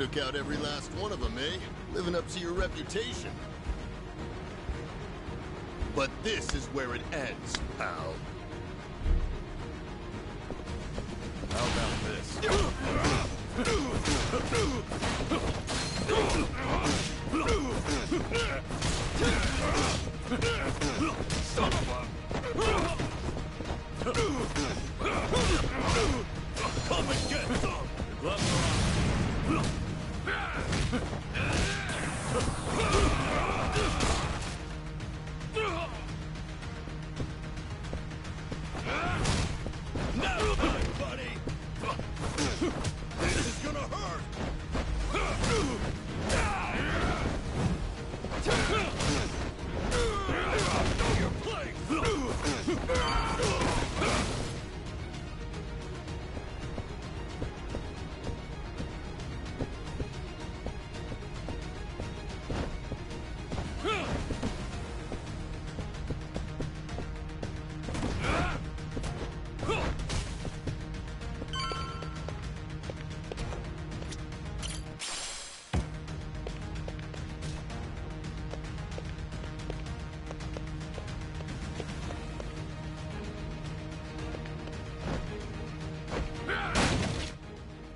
took out every last one of them, eh? Living up to your reputation. But this is where it ends, pal. How about this? Son of a... Come and get some! The gloves are on. Now, buddy! This is gonna hurt! Know your place!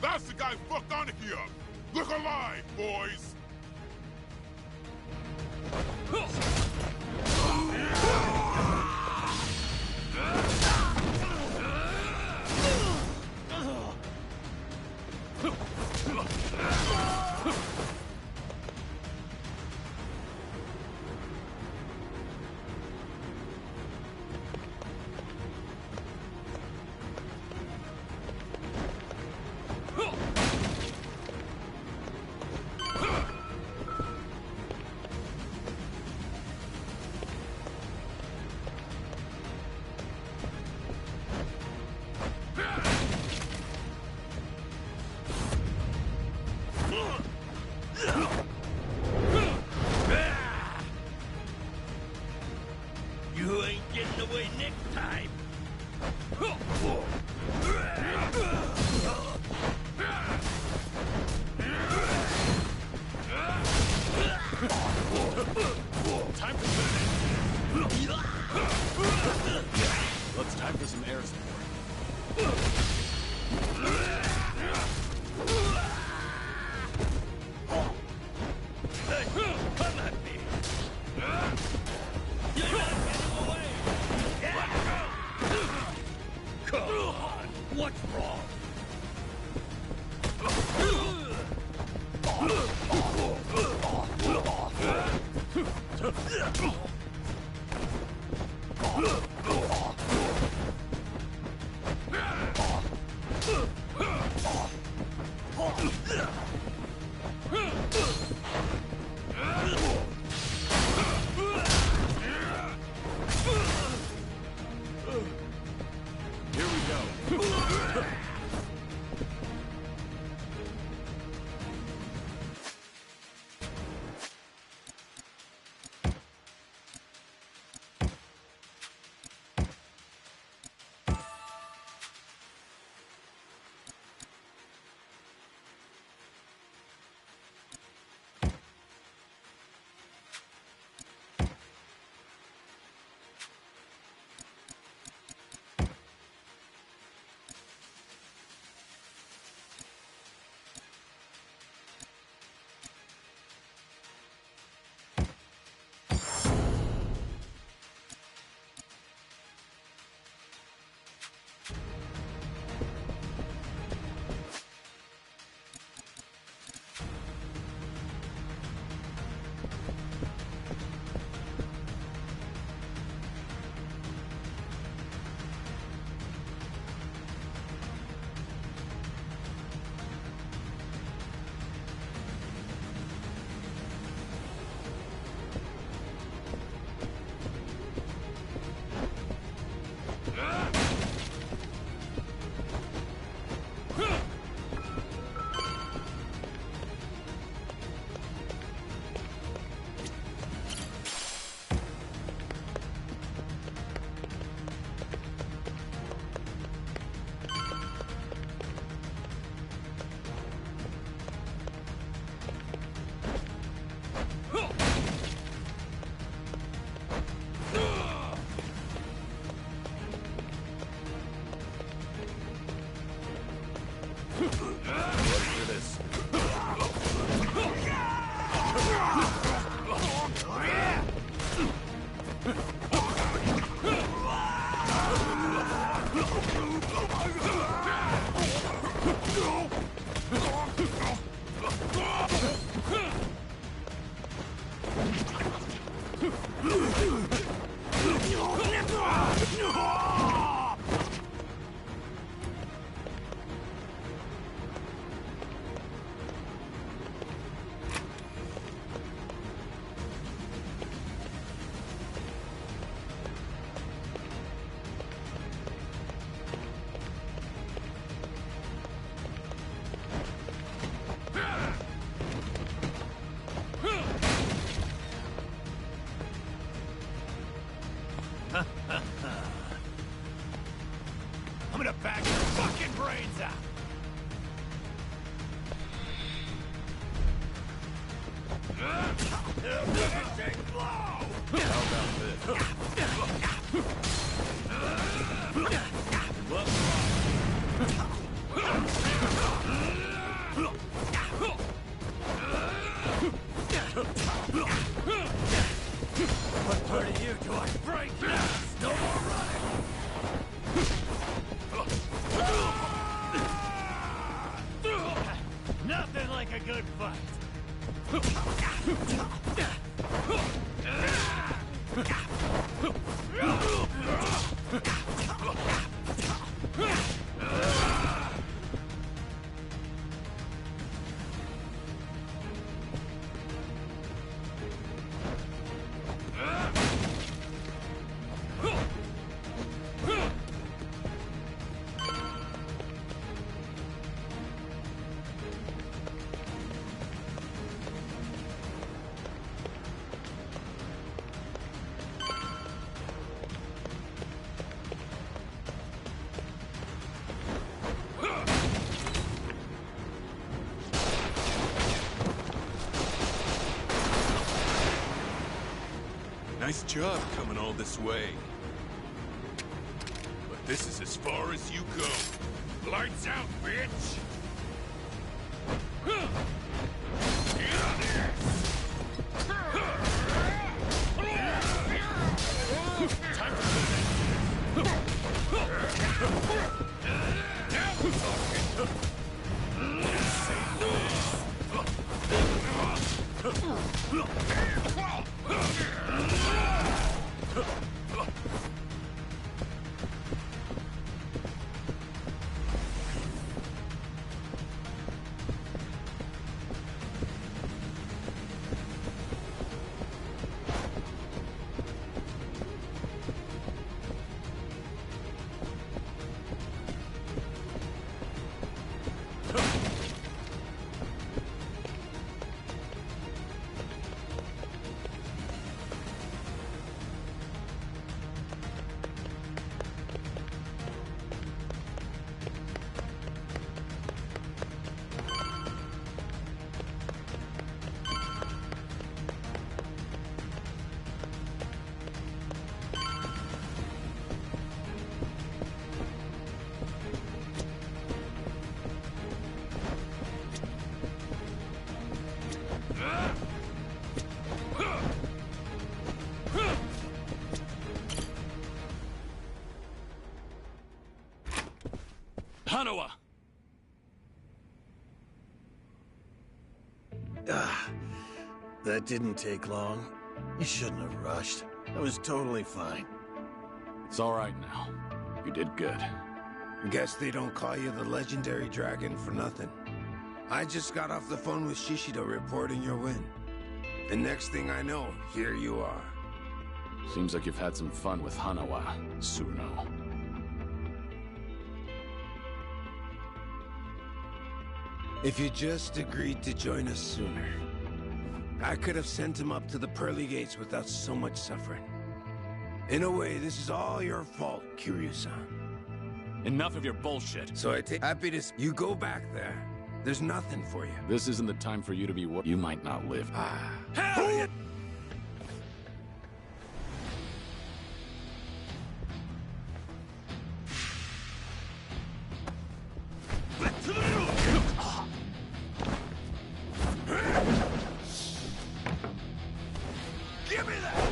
That's the guy who fucked Anarchy up! Look alive, boys! You ain't getting away next time. Time for some... Well, it's time for some air support. Hey, come at me. You're not getting away. Come on, what's wrong? Here we go. I'm gonna bag your fucking brains out! How about this? What's What part of you do I break? No more running! Nothing like a good fight! Nice job coming all this way. But this is as far as you go. Lights out, bitch! Hanawa! That didn't take long. You shouldn't have rushed. I was totally fine. It's all right now. You did good. Guess they don't call you the legendary dragon for nothing. I just got off the phone with Shishido reporting your win. The next thing I know, here you are. Seems like you've had some fun with Hanawa, Suno. If you just agreed to join us sooner, I could have sent him up to the pearly gates without so much suffering. In a way, this is all your fault, Kiryu-san. Enough of your bullshit. So I take happy to you go back there. There's nothing for you. This isn't the time for you to be what you might not live. Hell yeah! Give me that!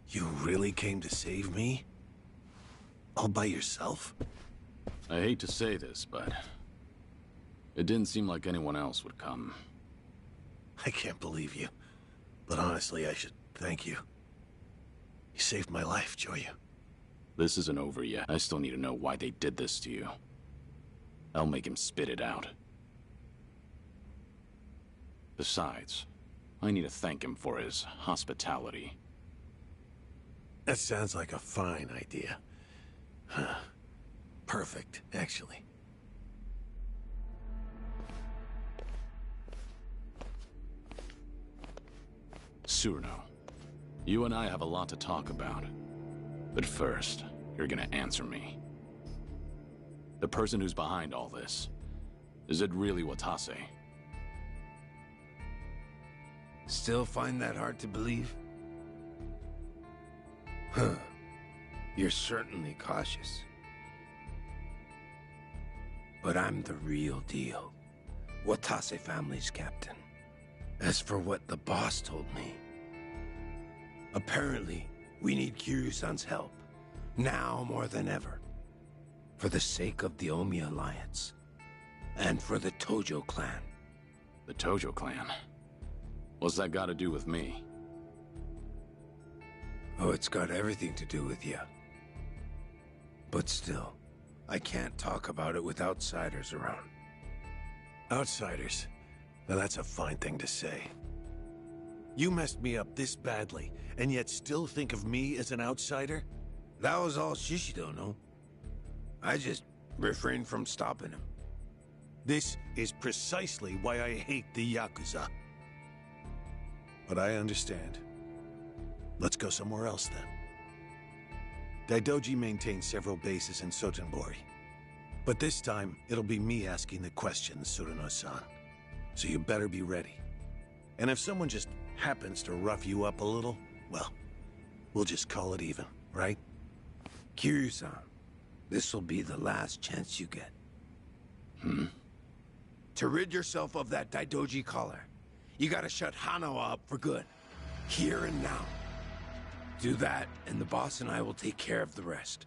You really came to save me? All by yourself? I hate to say this, but it didn't seem like anyone else would come. I can't believe you. But honestly, I should thank you. You saved my life, Joyu. This isn't over yet. I still need to know why they did this to you. I'll make him spit it out. Besides, I need to thank him for his hospitality. That sounds like a fine idea. Perfect, actually. Cyrano, you and I have a lot to talk about. But first, you're gonna answer me. The person who's behind all this, is it really Watase? Still find that hard to believe? Huh. You're certainly cautious. But I'm the real deal. Watase family's captain. As for what the boss told me, apparently we need Kiryu-san's help, now more than ever. For the sake of the Omi Alliance, and for the Tojo clan. The Tojo clan? What's that got to do with me? Oh, it's got everything to do with you. But still, I can't talk about it with outsiders around. Outsiders? Now that's a fine thing to say. You messed me up this badly, and yet still think of me as an outsider? That was all Shishido, no? I just refrained from stopping him. This is precisely why I hate the Yakuza. But I understand. Let's go somewhere else then. Daidoji maintains several bases in Sotenbori. But this time, it'll be me asking the questions, Tsurano-san. So you better be ready. And if someone just happens to rough you up a little, well, we'll just call it even, right? Kiryu-san, this will be the last chance you get. To rid yourself of that Daidoji collar, you gotta shut Hanawa up for good. Here and now. Do that, and the boss and I will take care of the rest.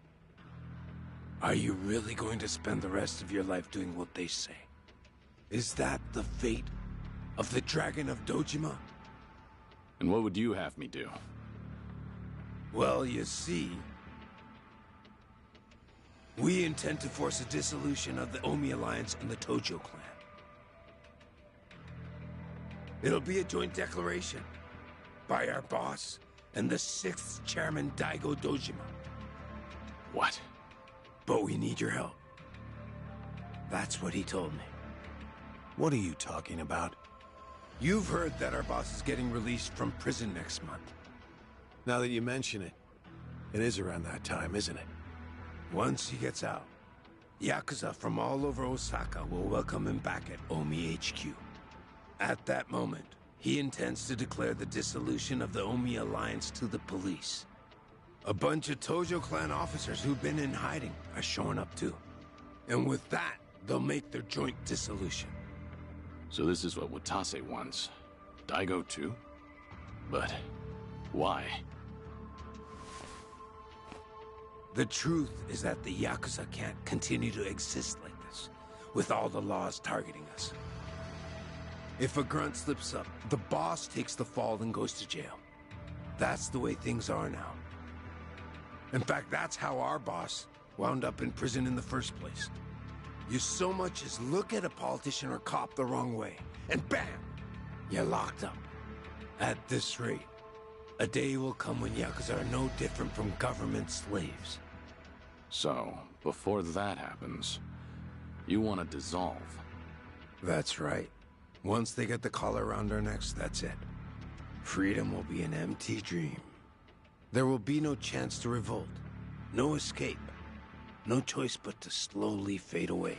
Are you really going to spend the rest of your life doing what they say? Is that the fate of the Dragon of Dojima? And what would you have me do? Well, you see, we intend to force a dissolution of the Omi Alliance and the Tojo clan. It'll be a joint declaration by our boss and the 6th chairman, Daigo Dojima. What? But we need your help. That's what he told me. What are you talking about? You've heard that our boss is getting released from prison next month. Now that you mention it, it is around that time, isn't it? Once he gets out, Yakuza from all over Osaka will welcome him back at Omi HQ. At that moment, He intends to declare the dissolution of the Omi Alliance to the police. A bunch of Tojo clan officers who've been in hiding are showing up too. And with that, they'll make their joint dissolution. So this is what Watase wants. Daigo too? But why? The truth is that the Yakuza can't continue to exist like this, with all the laws targeting us. If a grunt slips up, the boss takes the fall and goes to jail. That's the way things are now. In fact, that's how our boss wound up in prison in the first place. You so much as look at a politician or cop the wrong way, and bam! You're locked up. At this rate, a day will come when Yakuza are no different from government slaves. So, before that happens, you want to dissolve? That's right. Once they get the collar around our necks, that's it. Freedom will be an empty dream. There will be no chance to revolt, no escape, no choice but to slowly fade away.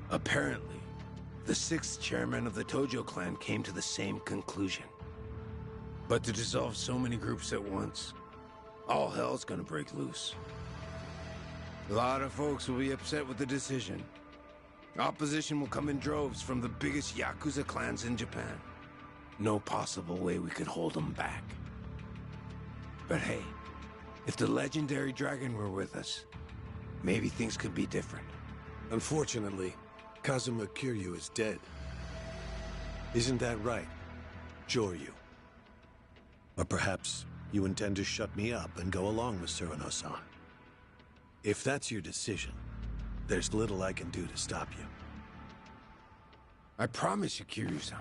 Apparently, the 6th chairman of the Tojo clan came to the same conclusion. But to dissolve so many groups at once, all hell's gonna break loose. A lot of folks will be upset with the decision. Opposition will come in droves from the biggest Yakuza clans in Japan. No possible way we could hold them back. But hey, if the legendary dragon were with us, maybe things could be different. Unfortunately, Kazuma Kiryu is dead. Isn't that right, Joryu? Or perhaps you intend to shut me up and go along with Surano-san. If that's your decision, there's little I can do to stop you. I promise you, Kiryu-san.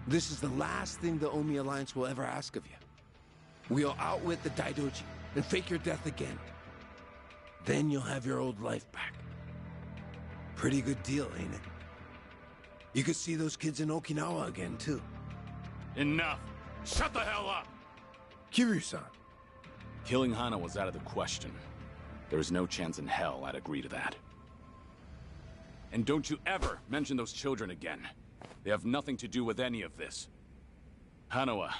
This is the last thing the Omi Alliance will ever ask of you. We'll outwit the Daidoji and fake your death again. Then you'll have your old life back. Pretty good deal, ain't it? You could see those kids in Okinawa again, too. Enough! Shut the hell up! Kiryu-san. Killing Hana was out of the question. There is no chance in hell I'd agree to that. And don't you ever mention those children again. They have nothing to do with any of this. Hanawa,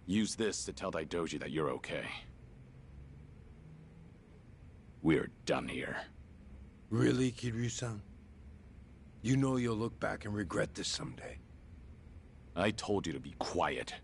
use this to tell Daidoji that you're okay. We're done here. Really, Kiryu-san? You know you'll look back and regret this someday. I told you to be quiet.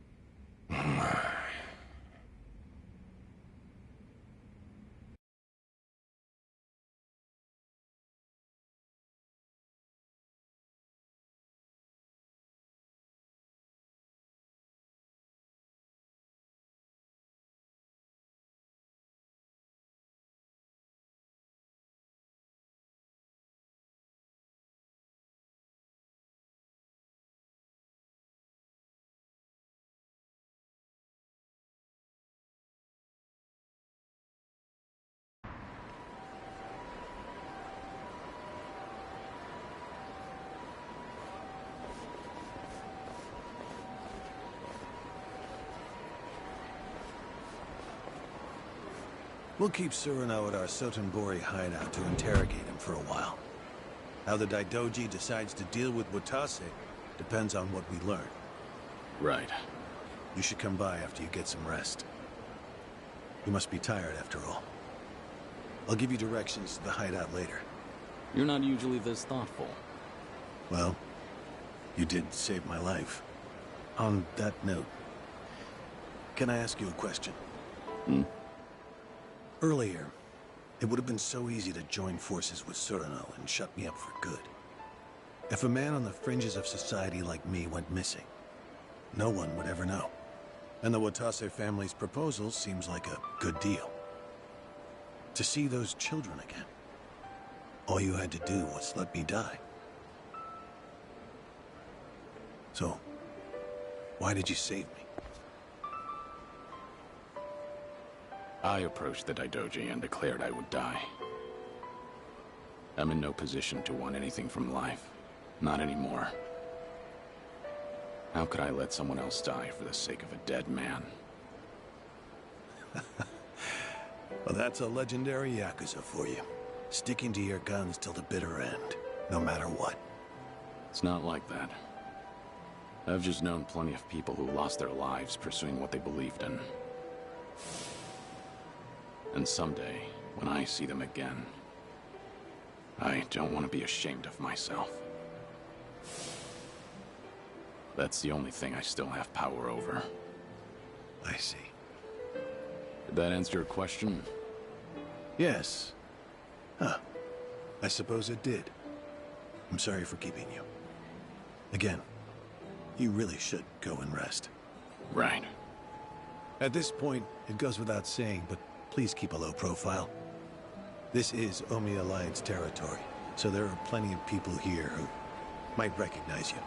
We'll keep Surano at our Sotenbori hideout to interrogate him for a while. How the Daidoji decides to deal with Watase depends on what we learn. Right. You should come by after you get some rest. You must be tired after all. I'll give you directions to the hideout later. You're not usually this thoughtful. Well, you did save my life. On that note, can I ask you a question? Hmm? Earlier, It would have been so easy to join forces with Cyrano and shut me up for good. If a man on the fringes of society like me went missing, no one would ever know. And the Watase family's proposal seems like a good deal. To see those children again, all you had to do was let me die. So, why did you save me? I approached the Daidoji and declared I would die. I'm in no position to want anything from life. Not anymore. How could I let someone else die for the sake of a dead man? Well, that's a legendary Yakuza for you. Sticking to your guns till the bitter end, no matter what. It's not like that. I've just known plenty of people who lost their lives pursuing what they believed in. And someday, when I see them again, I don't want to be ashamed of myself. That's the only thing I still have power over. I see. Did that answer your question? Yes. Huh. I suppose it did. I'm sorry for keeping you. Again, you really should go and rest. Right. At this point, it goes without saying, but please keep a low profile. This is Omi Alliance territory, so there are plenty of people here who might recognize you.